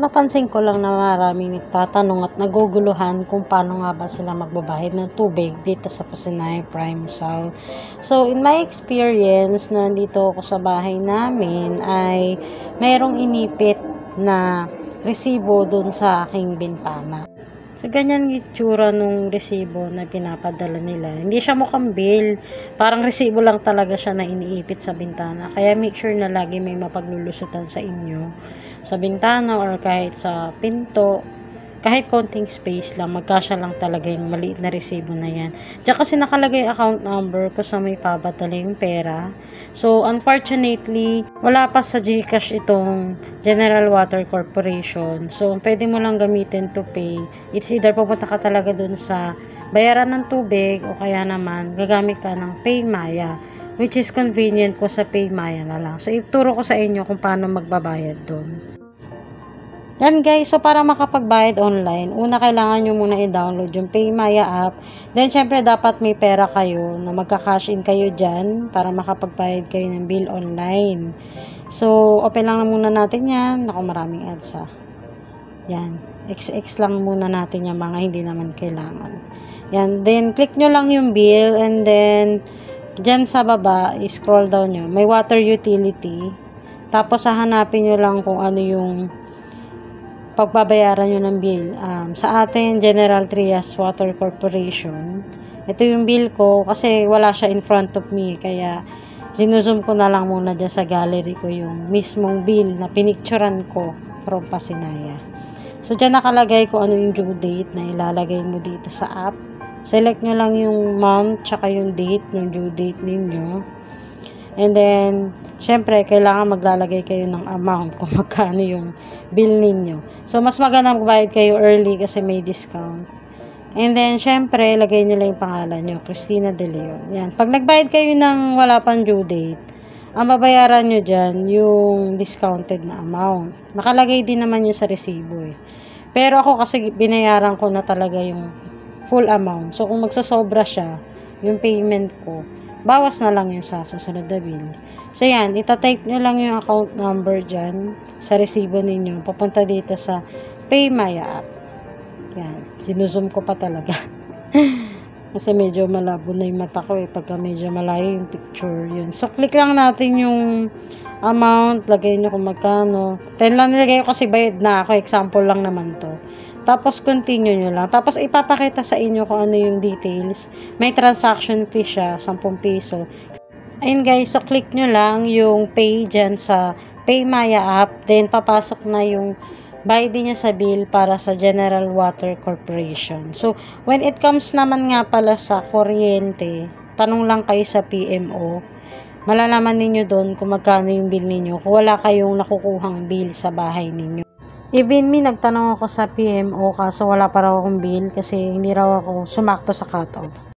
napansin ko lang na maraming nagtatanong at naguguluhan kung paano nga ba sila magbabayad ng tubig dito sa Pasinae Prime South. So, in my experience, na nandito ako sa bahay namin, ay mayroong inipit na resibo dun sa aking bintana. So, ganyan itsura nung resibo na pinapadala nila. Hindi siya mukhang bill. Parang resibo lang talaga siya na iniipit sa bintana. Kaya make sure na lagi may mapaglulusutan sa inyo. Sa bintana or kahit sa pinto. Kahit konting space lang, magkasya lang talaga yung maliit na resibo na yan. Diyan kasi nakalagay account number ko sa may papadala yung pera. So, unfortunately, wala pa sa GCash itong General Water Corporation. So, pwede mo lang gamitin to pay. It's either pupunta ka talaga dun sa bayaran ng tubig o kaya naman gagamit ka ng PayMaya, which is convenient ko sa PayMaya na lang. So, ituro ko sa inyo kung paano magbabayad dun. Yan guys, so para makapagbayad online, una kailangan nyo muna i-download yung PayMaya app. Then syempre dapat may pera kayo na magka-cash in kayo dyan para makapagbayad kayo ng bill online. So open lang muna natin yan. Naku, maraming ads ha. Yan, XX lang muna natin yung mga hindi naman kailangan. Yan, then click nyo lang yung bill and then dyan sa baba, i-scroll down nyo. May water utility. Tapos hahanapin nyo lang kung ano yung pagbabayaran nyo ng bill. Sa atin, General Trias Water Corporation. Ito yung bill ko kasi wala siya in front of me. Kaya, sinuzoom ko na lang muna dyan sa gallery ko yung mismong bill na pinicturan ko from Pasinaya. So, dyan nakalagay ko ano yung due date na ilalagay mo dito sa app. Select nyo lang yung month tsaka yung date ng due date ninyo. And then, syempre, kailangan maglalagay kayo ng amount kung magkano yung bill ninyo. So, mas maganda magbayad kayo early kasi may discount. And then, syempre, lagay nyo lang yung pangalan nyo, Cristina De Leon. Yan. Pag nagbayad kayo ng wala pang due date, ang babayaran nyo dyan, yung discounted na amount. Nakalagay din naman yun sa resibo eh. Pero ako kasi binayaran ko na talaga yung full amount. So, kung magsasobra siya, yung payment ko, bawas na lang yun sa susunod na bill. So, yan. Itatype nyo lang yung account number dyan sa resibo ninyo. Papunta dito sa PayMaya app. Yan. Sinuzoom ko pa talaga. Kasi medyo malabo na yung mata ko eh. Pagka medyo malayo yung picture. Yun. So, click lang natin yung amount. Lagay nyo kung magkano. 10 lang nilagay ko kasi bayad na ako. Example lang naman to. Tapos, continue nyo lang. Tapos, ipapakita sa inyo kung ano yung details. May transaction fee siya, 10 piso. Ayun guys, so click nyo lang yung pay dyan sa PayMaya app. Then, papasok na yung bayad niya sa bill para sa General Water Corporation. So, when it comes naman nga pala sa kuryente, tanong lang kayo sa PMO. Malalaman ninyo doon kung magkano yung bill ninyo. Kung wala kayong nakukuhang bill sa bahay ninyo. Even me, nagtanong ako sa PMO kaso wala pa raw akong bill kasi hindi raw ako sumakto sa cut-off.